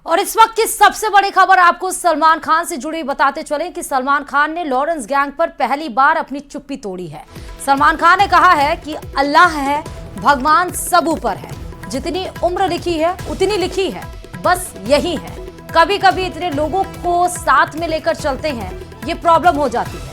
और इस वक्त की सबसे बड़ी खबर आपको सलमान खान से जुड़ी बताते चले कि सलमान खान ने लॉरेंस गैंग पर पहली बार अपनी चुप्पी तोड़ी है। सलमान खान ने कहा है कि अल्लाह है, भगवान सब ऊपर है, जितनी उम्र लिखी है उतनी लिखी है, बस यही है। कभी कभी इतने लोगों को साथ में लेकर चलते हैं, ये प्रॉब्लम हो जाती है।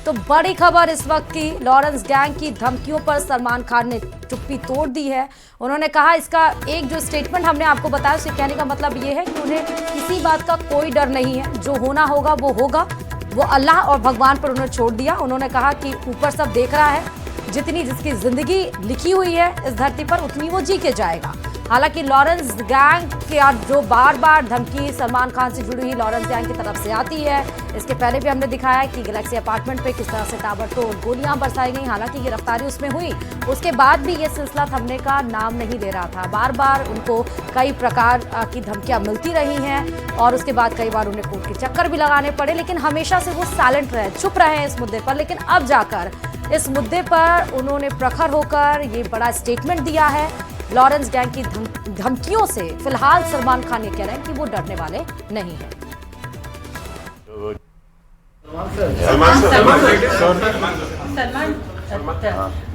तो बड़ी खबर इस वक्त की, लॉरेंस गैंग की धमकियों पर सलमान खान ने चुप्पी तोड़ दी है। उन्होंने कहा, इसका एक जो स्टेटमेंट हमने आपको बताया उससे कहने का मतलब ये है कि उन्हें किसी बात का कोई डर नहीं है, जो होना होगा वो होगा, वो अल्लाह और भगवान पर उन्होंने छोड़ दिया। उन्होंने कहा कि ऊपर सब देख रहा है, जितनी जिसकी जिंदगी लिखी हुई है इस धरती पर उतनी वो जी के जाएगा। हालांकि लॉरेंस गैंग के जो बार बार धमकी सलमान खान से जुड़ी हुई लॉरेंस गैंग की तरफ से आती है, इसके पहले भी हमने दिखाया है कि गैलेक्सी अपार्टमेंट पे किस तरह से ताबड़तोड़ गोलियां बरसाई गई। हालांकि गिरफ्तारी उसमें हुई, उसके बाद भी ये सिलसिला थमने का नाम नहीं ले रहा था। बार बार उनको कई प्रकार की धमकियां मिलती रही हैं और उसके बाद कई बार उन्हें कोर्ट के चक्कर भी लगाने पड़े, लेकिन हमेशा से वो साइलेंट रहे, चुप रहे इस मुद्दे पर। लेकिन अब जाकर इस मुद्दे पर उन्होंने प्रखर होकर ये बड़ा स्टेटमेंट दिया है। लॉरेंस गैंग की धमकियों से फिलहाल सलमान खान ये कह रहे हैं कि वो डरने वाले नहीं हैं। सलमान,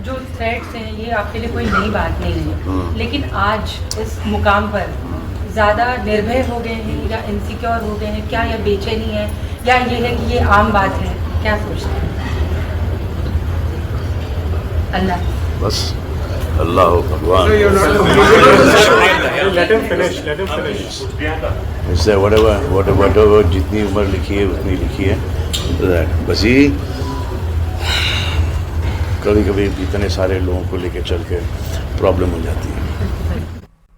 जो थ्रेट्स हैं ये आपके लिए कोई नई बात नहीं है, लेकिन आज इस मुकाम पर ज़्यादा निर्भय हो गए हैं या इनसिक्योर हो गए हैं क्या, या बेचैनी है, या ये है कि ये आम बात है, क्या सोचते हैं? अल्लाह, बस अल्लाह हो, भगवान। इससे whatever जितनी उम्र लिखी है उतनी लिखी है। बस ही कभी कभी इतने सारे लोगों को लेके चल के प्रॉब्लम हो जाती है।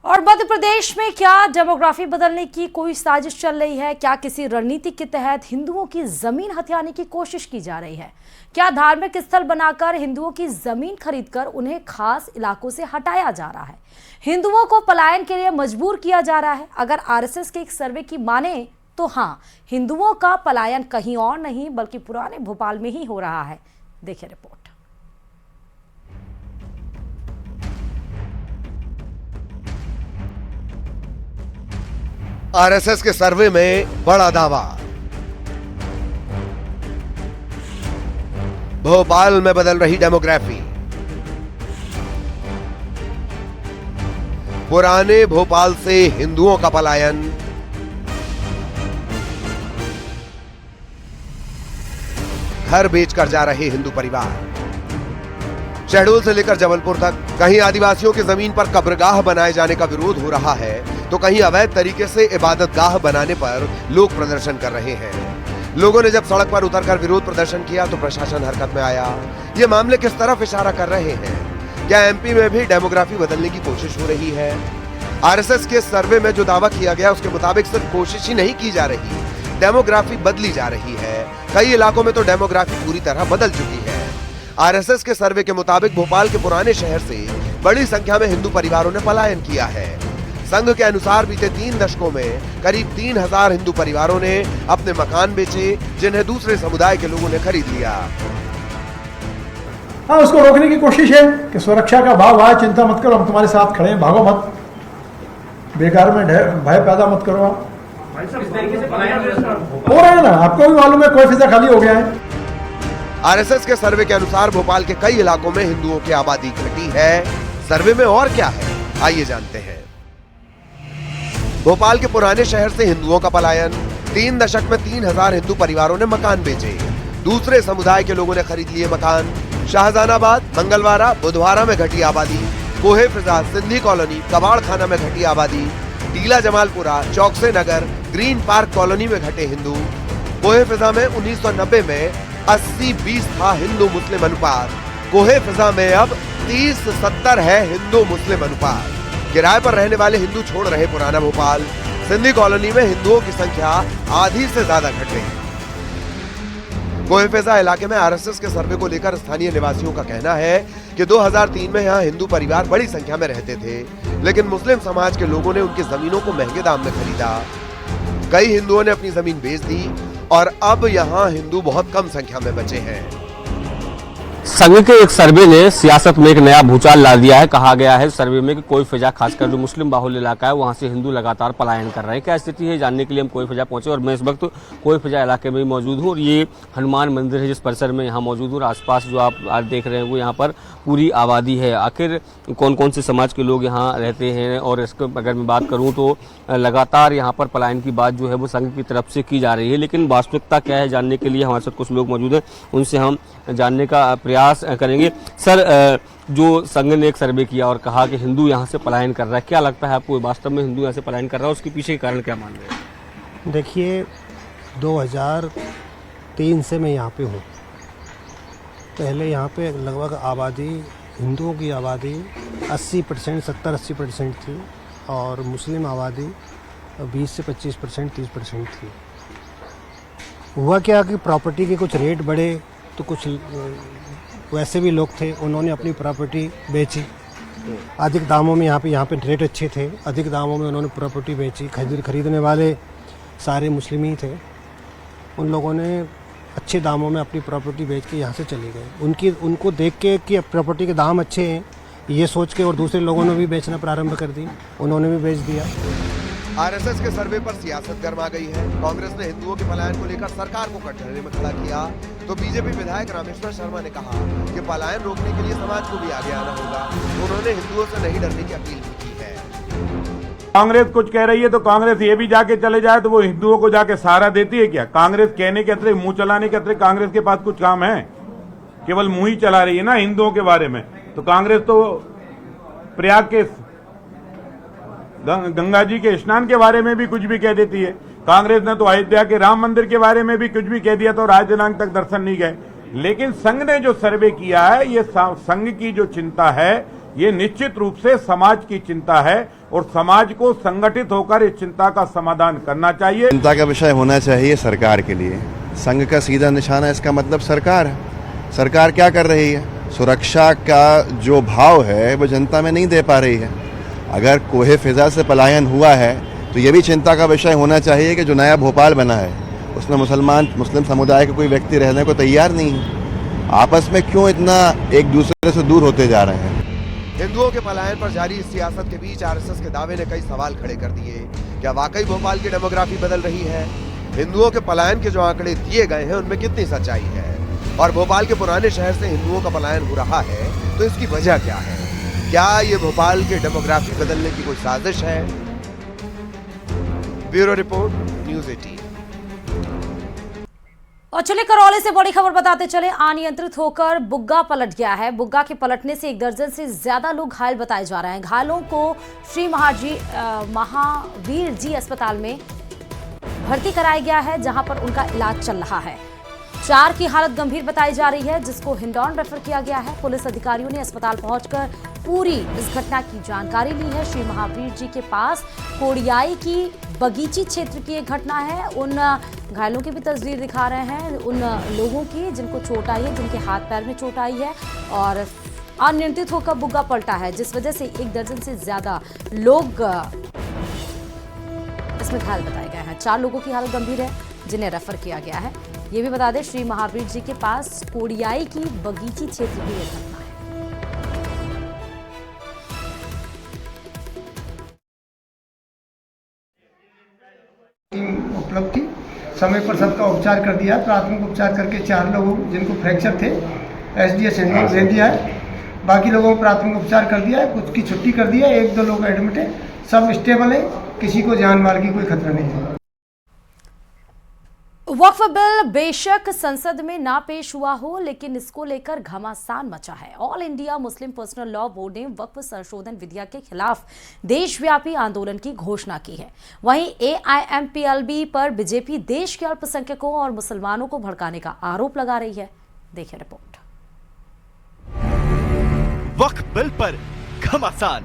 और मध्य प्रदेश में क्या डेमोग्राफी बदलने की कोई साजिश चल रही है? क्या किसी रणनीति के तहत हिंदुओं की जमीन हथियाने की कोशिश की जा रही है? क्या धार्मिक स्थल बनाकर हिंदुओं की जमीन खरीदकर उन्हें खास इलाकों से हटाया जा रहा है? हिंदुओं को पलायन के लिए मजबूर किया जा रहा है? अगर आरएसएस के एक सर्वे की माने तो हाँ, हिंदुओं का पलायन कहीं और नहीं बल्कि पुराने भोपाल में ही हो रहा है। देखिए रिपोर्ट। आरएसएस के सर्वे में बड़ा दावा, भोपाल में बदल रही डेमोग्राफी। पुराने भोपाल से हिंदुओं का पलायन, घर बेचकर जा रहे हिंदू परिवार। शहडोल से लेकर जबलपुर तक कहीं आदिवासियों की जमीन पर कब्रगाह बनाए जाने का विरोध हो रहा है तो कहीं अवैध तरीके से इबादतगाह बनाने पर लोग प्रदर्शन कर रहे हैं। लोगों ने जब सड़क पर उतरकर विरोध प्रदर्शन किया तो प्रशासन हरकत में आया। ये मामले किस तरफ इशारा कर रहे हैं? क्या एमपी में भी डेमोग्राफी बदलने की कोशिश हो रही है? आरएसएस के सर्वे में जो दावा किया गया उसके मुताबिक सिर्फ कोशिश ही नहीं की जा रही, डेमोग्राफी बदली जा रही है। कई इलाकों में तो डेमोग्राफी पूरी तरह बदल चुकी है। आरएसएस के सर्वे के मुताबिक भोपाल के पुराने शहर से बड़ी संख्या में हिंदू परिवारों ने पलायन किया है। संघ के अनुसार बीते 3 दशकों में करीब 3000 हिंदू परिवारों ने अपने मकान बेचे, जिन्हें दूसरे समुदाय के लोगों ने खरीद लिया। हाँ, उसको रोकने की कोशिश है कि सुरक्षा का भाव आए, चिंता मत करो, हम तुम्हारे साथ खड़े हैं, भागो मत, बेकार में भय पैदा मत करो। आप हो रहा है ना, आपको भी मालूम है, कोई फिजा खाली हो गया है। आरएसएस के सर्वे के अनुसार भोपाल के कई इलाकों में हिंदुओं की आबादी घटी है। सर्वे में और क्या है, आइए जानते हैं। भोपाल के पुराने शहर से हिंदुओं का पलायन। 3 दशक में 3000 हिंदू परिवारों ने मकान बेचे, दूसरे समुदाय के लोगों ने खरीद लिए मकान। शाहजहानाबाद, मंगलवारा, बुधवारा में घटी आबादी। कोहे फिजा, सिंधी कॉलोनी, कबाड़ खाना में घटी आबादी। टीला जमालपुरा, चौकसे नगर, ग्रीन पार्क कॉलोनी में घटे हिंदू। कोहे फिजा में 1990 में 80-20 था हिंदू मुस्लिम अनुपात। कोहे फिजा में अब 30-70 है हिंदू मुस्लिम अनुपात। किराए पर रहने वाले हिंदू छोड़ रहे पुराना भोपाल। सिंधी कॉलोनी में हिंदुओं की संख्या आधी से ज्यादा घट गई। कोहे फिजा इलाके में आरएसएस के सर्वे को लेकर स्थानीय निवासियों का कहना है कि 2003 में यहाँ हिंदू परिवार बड़ी संख्या में रहते थे, लेकिन मुस्लिम समाज के लोगों ने उनकी जमीनों को महंगे दाम में खरीदा। कई हिंदुओं ने अपनी जमीन बेच दी और अब यहाँ हिंदू बहुत कम संख्या में बचे हैं। संघ के एक सर्वे ने सियासत में एक नया भूचाल ला दिया है। कहा गया है सर्वे में कि कोई फिजा, खासकर जो मुस्लिम बाहुल्य इलाका है वहां से हिंदू लगातार पलायन कर रहे हैं। क्या स्थिति है जानने के लिए हम कोई फिजा पहुंचे और मैं इस वक्त कोई फिजा इलाके में मौजूद हूँ और ये हनुमान मंदिर है जिस परिसर में यहाँ मौजूद हूँ। आसपास जो आप आज देख रहे हैं वो यहाँ पर पूरी आबादी है। आखिर कौन कौन से समाज के लोग यहाँ रहते हैं और इसको अगर मैं बात करूँ तो लगातार यहाँ पर पलायन की बात जो है वो संघ की तरफ से की जा रही है, लेकिन वास्तविकता क्या है जानने के लिए हमारे साथ कुछ लोग मौजूद हैं, उनसे हम जानने का प्रयास करेंगे। सर, जो संघ ने एक सर्वे किया और कहा कि हिंदू यहाँ से पलायन कर रहा है, क्या लगता है आपको वास्तव में हिंदू यहाँ से पलायन कर रहा है, उसके पीछे कारण क्या मान रहे हैं? देखिए, 2003 से मैं यहाँ पे हूँ। पहले यहाँ पे लगभग आबादी, हिंदुओं की आबादी 80%, 70-80% थी और मुस्लिम आबादी 20 से 25%, 30% थी। हुआ क्या कि प्रॉपर्टी के कुछ रेट बढ़े तो कुछ वैसे भी लोग थे, उन्होंने अपनी प्रॉपर्टी बेची अधिक दामों में। यहाँ पे रेट अच्छे थे, अधिक दामों में उन्होंने प्रॉपर्टी बेची। खरीदने वाले सारे मुस्लिम ही थे। उन लोगों ने अच्छे दामों में अपनी प्रॉपर्टी बेच के यहाँ से चले गए। उनको देख के कि प्रॉपर्टी के दाम अच्छे हैं, ये सोच के और दूसरे लोगों ने भी बेचना प्रारंभ कर दी, उन्होंने भी बेच दिया। आरएसएस के सर्वे पर सियासत गर्मा गई है। कांग्रेस ने हिंदुओं के पलायन को लेकर सरकार को कटघरे में खड़ा किया, तो बीजेपी विधायक रामेश्वर शर्मा ने कहा कि पलायन रोकने के लिए समाज को भी आगे आना होगा। उन्होंने हिंदुओं से नहीं डरने की अपील भी की है। कांग्रेस कुछ कह रही है तो कांग्रेस ये भी जाके चले जाए तो वो हिंदुओं को जाके सहारा देती है क्या? कांग्रेस कहने के अतिरिक्त, मुंह चलाने के अतिरिक्त कांग्रेस के पास कुछ काम है? केवल मुंह ही चला रही है ना हिंदुओं के बारे में। तो कांग्रेस तो प्रयाग के गंगा जी के स्नान के बारे में भी कुछ भी कह देती है। कांग्रेस ने तो अयोध्या के राम मंदिर के बारे में भी कुछ भी कह दिया तो आज दिनांक तक दर्शन नहीं गए। लेकिन संघ ने जो सर्वे किया है, ये संघ की जो चिंता है ये निश्चित रूप से समाज की चिंता है और समाज को संगठित होकर इस चिंता का समाधान करना चाहिए। चिंता का विषय होना चाहिए सरकार के लिए। संघ का सीधा निशाना इसका मतलब सरकार है। सरकार क्या कर रही है? सुरक्षा का जो भाव है वो जनता में नहीं दे पा रही है। अगर कोहे फिजा से पलायन हुआ है तो ये भी चिंता का विषय होना चाहिए कि जो नया भोपाल बना है उसमें मुस्लिम समुदाय का कोई व्यक्ति रहने को तैयार नहीं है। आपस में क्यों इतना एक दूसरे से दूर होते जा रहे हैं? हिंदुओं के पलायन पर जारी इस सियासत के बीच आरएसएस के दावे ने कई सवाल खड़े कर दिए। क्या वाकई भोपाल की डेमोग्राफी बदल रही है? हिंदुओं के पलायन के जो आंकड़े दिए गए हैं उनमें कितनी सच्चाई है? और भोपाल के पुराने शहर से हिंदुओं का पलायन हो रहा है तो इसकी वजह क्या है? क्या ये भोपाल की डेमोग्राफी बदलने की कोई साजिश है? Bureau report, news 18। और चलिए करौली से बड़ी खबर बताते चले। अनियंत्रित होकर बुग्गा पलट गया है। बुग्गा के पलटने से 1 दर्जन से ज्यादा लोग घायल बताए जा रहे हैं। घायलों को श्री महावीर जी अस्पताल में भर्ती कराया गया है, जहां पर उनका इलाज चल रहा है। 4 की हालत गंभीर बताई जा रही है, जिसको हिंडौन रेफर किया गया है। पुलिस अधिकारियों ने अस्पताल पहुंचकर पूरी इस घटना की जानकारी ली है। श्री महावीर जी के पास कोड़ियाई की बगीची क्षेत्र की एक घटना है। उन घायलों की भी तस्वीर दिखा रहे हैं, उन लोगों की जिनको चोट आई है, जिनके हाथ पैर में चोट आई है और अनियंत्रित होकर बुग्गा पलटा है, जिस वजह से 1 दर्जन से ज्यादा लोग इसमें घायल बताए गए हैं। 4 लोगों की हालत गंभीर है, जिन्हें रेफर किया गया है। ये भी बता दें, श्री महावीर जी के पास कोड़ियाई की बगीची क्षेत्र की एक घटना है। उपलब्ध थी, समय पर सबका उपचार कर दिया। प्राथमिक उपचार करके 4 लोगों जिनको फ्रैक्चर थे एसडीएस हिंडौन भेज दिया है। बाकी लोगों को प्राथमिक उपचार कर दिया है, कुछ की छुट्टी कर दिया है, 1-2 लोग एडमिट है, सब स्टेबल है, किसी को जान माल की कोई खतरा नहीं है। वक्फ बिल बेशक संसद में ना पेश हुआ हो, लेकिन इसको लेकर घमासान मचा है। All India Muslim personal law board ने वक्फ संशोधन विधेयक के खिलाफ देशव्यापी आंदोलन की घोषणा की है। वहीं AIMPLB पर बीजेपी देश के अल्पसंख्यकों और मुसलमानों को भड़काने का आरोप लगा रही है। देखिए रिपोर्ट। वक्फ बिल पर घमासान,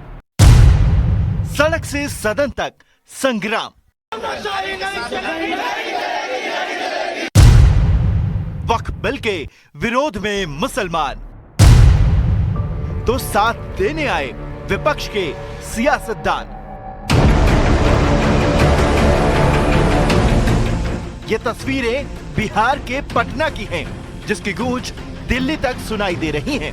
सड़क से सदन तक संग्राम। वक्फ बिल के विरोध में मुसलमान तो साथ देने आए विपक्ष के सियासतदान। ये तस्वीरें बिहार के पटना की हैं, जिसकी गूंज दिल्ली तक सुनाई दे रही हैं।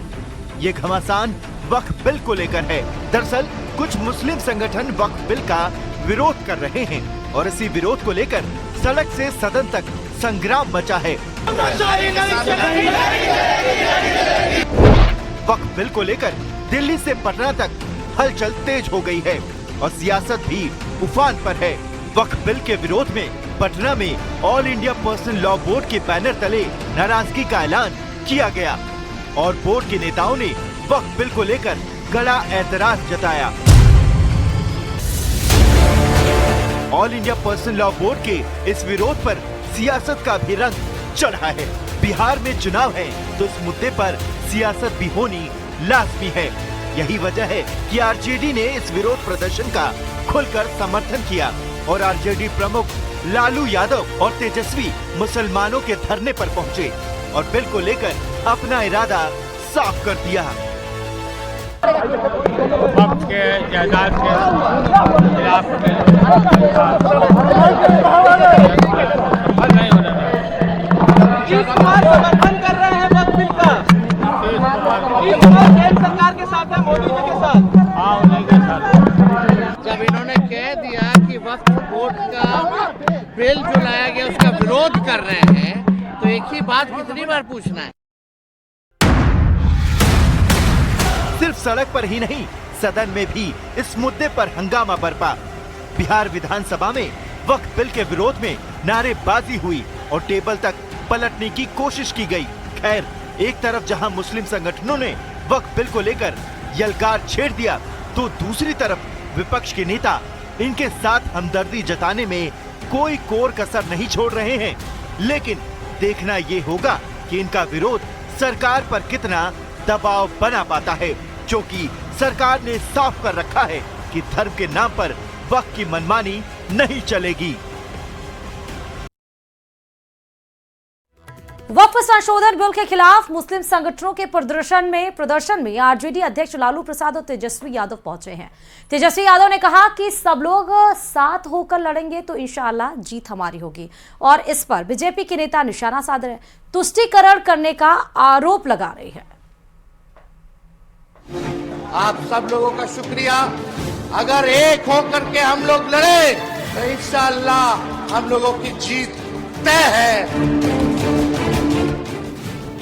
ये घमासान वक्फ बिल को लेकर है। दरअसल कुछ मुस्लिम संगठन वक्फ बिल का विरोध कर रहे हैं और इसी विरोध को लेकर सड़क से सदन तक संग्राम मचा है। वक्फ बिल को लेकर दिल्ली से पटना तक हलचल तेज हो गई है और सियासत भी उफान पर है। वक्फ बिल के विरोध में पटना में all India personal law board के बैनर तले नाराजगी का ऐलान किया गया और बोर्ड के नेताओं ने वक्फ बिल को लेकर कड़ा एतराज जताया। All India personal law board के इस विरोध पर सियासत का भी रंग चढ़ा है। बिहार में चुनाव है तो इस मुद्दे पर सियासत भी होनी लाजमी है। यही वजह है कि आरजेडी ने इस विरोध प्रदर्शन का खुलकर समर्थन किया और आरजेडी प्रमुख लालू यादव और तेजस्वी मुसलमानों के धरने पर पहुंचे और बिल को लेकर अपना इरादा साफ कर दिया। के जायदाद के खिलाफ नहीं होना समर्थन कर रहे हैं वक्फ बिल का। केंद्र सरकार के साथ है, मोदी जी के साथ। हाँ, उन्हीं के साथ। जब इन्होंने कह दिया कि वक्फ बोर्ड का बिल जो लाया गया उसका विरोध कर रहे हैं, तो एक ही बात कितनी बार पूछना है। सिर्फ सड़क पर ही नहीं, सदन में भी इस मुद्दे पर हंगामा बरपा। बिहार विधानसभा में वक्फ बिल के विरोध में नारेबाजी हुई और टेबल तक पलटने की कोशिश की गई। खैर, एक तरफ जहां मुस्लिम संगठनों ने वक्फ बिल को लेकर यलकार छेड़ दिया, तो दूसरी तरफ विपक्ष के नेता इनके साथ हमदर्दी जताने में कोई कोर कसर नहीं छोड़ रहे हैं। लेकिन देखना ये होगा कि इनका विरोध सरकार पर कितना दबाव बना पाता है, क्योंकि सरकार ने साफ कर रखा है कि धर्म के नाम पर वक्फ की मनमानी नहीं चलेगी। वक्फ संशोधन बिल के खिलाफ मुस्लिम संगठनों के प्रदर्शन में आरजेडी अध्यक्ष लालू प्रसाद और तेजस्वी यादव पहुंचे हैं। तेजस्वी यादव ने कहा कि सब लोग साथ होकर लड़ेंगे तो इंशाअल्लाह जीत हमारी होगी और इस पर बीजेपी के नेता निशाना साध रहे, तुष्टीकरण करने का आरोप लगा रहे हैं। आप सब लोगों का शुक्रिया। अगर एक होकर के हम लोग लड़े तो इंशाअल्लाह हम लोगों की जीत तय है।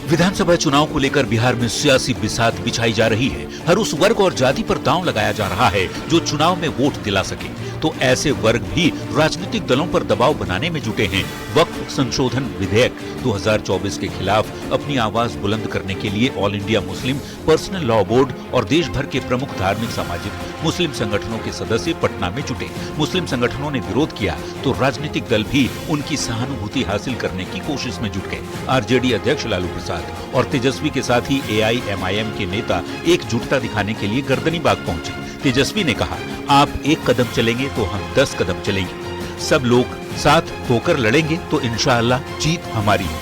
विधानसभा चुनाव को लेकर बिहार में सियासी बिसात बिछाई जा रही है। हर उस वर्ग और जाति पर दांव लगाया जा रहा है जो चुनाव में वोट दिला सके। तो ऐसे वर्ग भी राजनीतिक दलों पर दबाव बनाने में जुटे हैं। वक्फ संशोधन विधेयक 2024 के खिलाफ अपनी आवाज बुलंद करने के लिए all India Muslim personal law board और देश भर के प्रमुख धार्मिक सामाजिक मुस्लिम संगठनों के सदस्य पटना में जुटे। मुस्लिम संगठनों ने विरोध किया तो राजनीतिक दल भी उनकी सहानुभूति हासिल करने की कोशिश में जुट गए। आरजेडी अध्यक्ष लालू प्रसाद और तेजस्वी के साथ ही एआईएमआईएम के नेता एकजुटता दिखाने के लिए गर्दनीबाग पहुंचे। तेजस्वी ने कहा, आप एक कदम चलेंगे तो हम 10 कदम चलेंगे। सब लोग साथ होकर लड़ेंगे तो इंशाअल्लाह जीत हमारी है।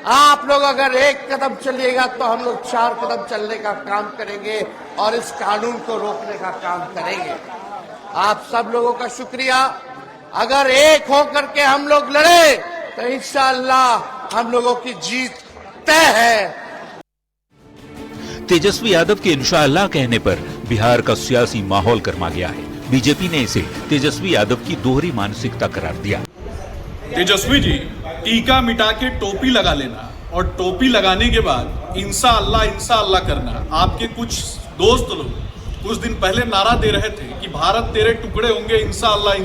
आप लोग अगर एक कदम चलिएगा तो हम लोग 4 कदम चलने का काम करेंगे और इस कानून को रोकने का काम करेंगे। आप सब लोगों का शुक्रिया। अगर एक होकर के हम लोग लड़े तो इंशाअल्लाह हम लोगों की जीत तय है। तेजस्वी यादव के इंशाअल्लाह कहने पर बिहार का सियासी माहौल गर्मा गया है। बीजेपी ने इसे तेजस्वी यादव की दोहरी मानसिकता करार दिया। तेजस्वी जी, टीका मिटा के टोपी लगा लेना और टोपी लगाने के बाद इंशाअल्लाह करना। आपके कुछ दोस्त लोग कुछ दिन पहले नारा दे रहे थे कि भारत तेरे टुकड़े होंगे इंशाअल्लाह।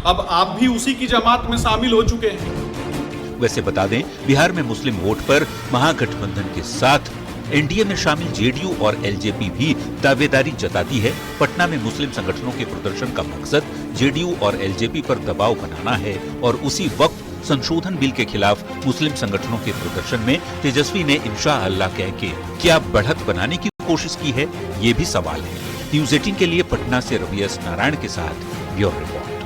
अब आप भी उसी की जमात में शामिल हो चुके हैं। वैसे बता दें, बिहार में मुस्लिम वोट पर महागठबंधन के साथ एनडीए में शामिल जेडीयू और एलजेपी भी दावेदारी जताती है। पटना में मुस्लिम संगठनों के प्रदर्शन का मकसद जेडीयू और एलजेपी पर दबाव बनाना है और उसी वक्त संशोधन बिल के खिलाफ मुस्लिम संगठनों के प्रदर्शन में तेजस्वी ने इंशाअल्लाह कह के क्या बढ़त बनाने की कोशिश की है, ये भी सवाल है। न्यूज़ 18 के लिए पटना से रवि एस नारायण के साथ ब्यूरो रिपोर्ट।